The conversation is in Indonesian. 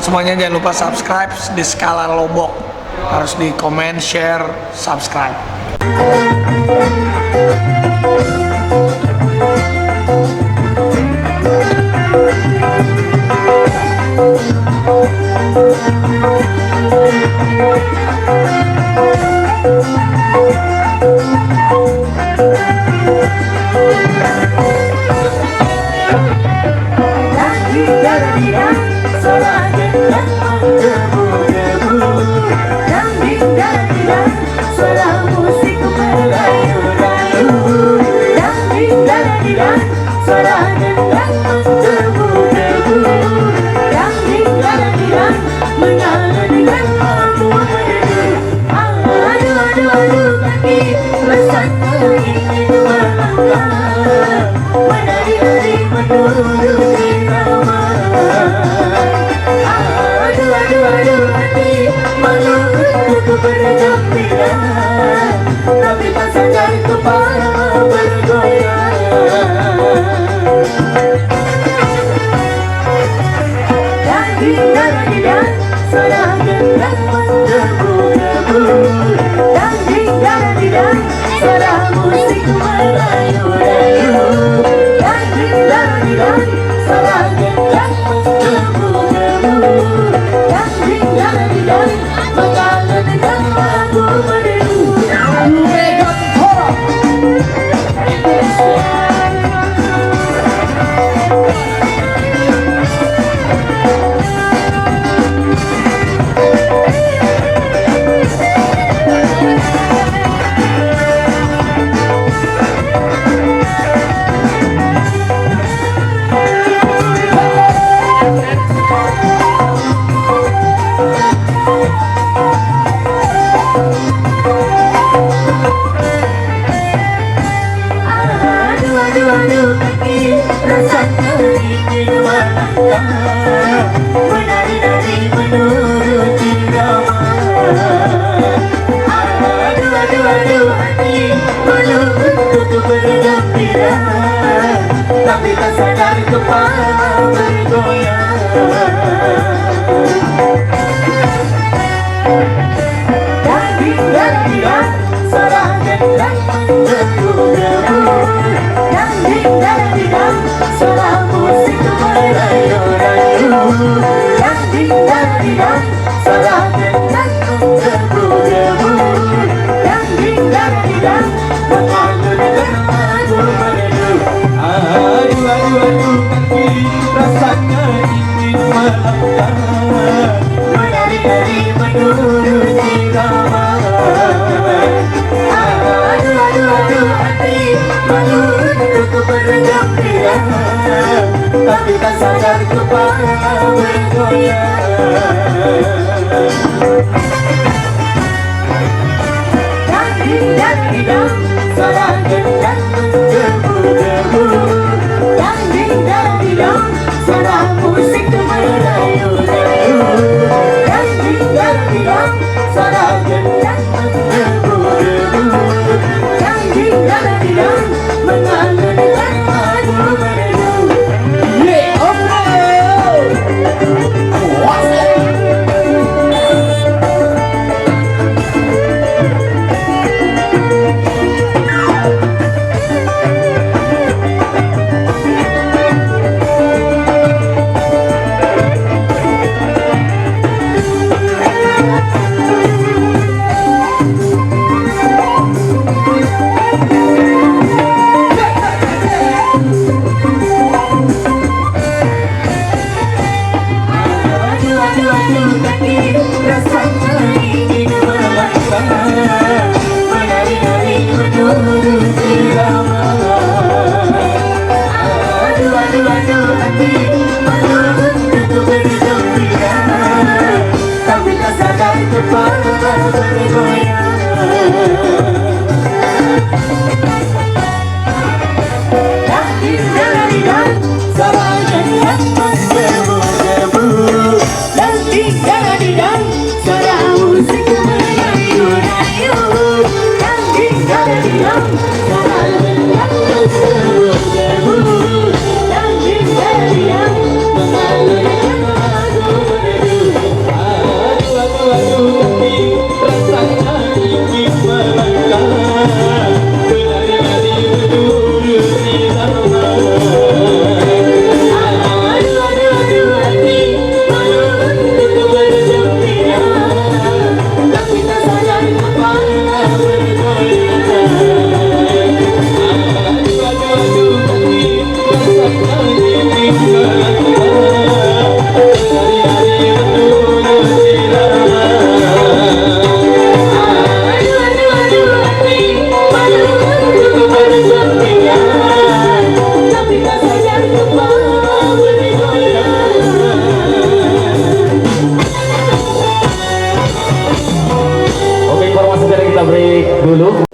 semuanya jangan lupa subscribe di Skala Lombok. Harus di komen, share, subscribe. Tapi tak sadar kepala bergoyang. Dang-ding-dang-dang, suara gendang menggebu-gebu. Dang-ding-dang-dang, suara musik merayu-rayu. Dang-ding-dang-dang, suara gendang menggebu-gebu. Dang-ding-dang-dang, mengalunkan lagu merdu. Aduh kaki rasanya ingin melangkah, menari-nari menurut irama. Aduh hati malu untuk bergembira, tapi tak sadar kepala bergoyang. Dang-ding-dang-dang, suara gendang menggebu-gebu. Dang-ding-dang-dang, suara musik merayu-rayu. Dang-ding-dang-dang, suara gendang menggebu-gebu. Dang-ding-dang-dang, mengalunkan lagu merdu. Aduh kaki rasanya ingin melangkah, menari-nari menurut irama. Aduh hati malu untuk bergembira, tapi tak sadar kepala bergoyang. Dang-ding-dang-dang, suara gendang menggebu-gebu. Dang-ding-dang-dang, suara musik merayu-rayu. Dang-ding-dang-dang, suara gendang menggebu-gebu. Dang-ding-dang-dang, mengalunkan lagu merdu. Yeah, aduh kaki rasanya ingin melangkah, menari-nari menurut irama. Aduh hati malu untuk bergembira, tapi tak sadar kepala bergoyang. Dang-ding-dang-dang, suara gendang menggebu-gebu. Dang-ding-dang-dang, suara musik merayu-rayu. Dang-ding-dang-dang, suara gendang menggebu-gebu. Dang-ding-dang-dang, mengalunkan lagu merdu. goyang, tapi tak sadar kembali goyang. Oke, informasi dari kita break dulu.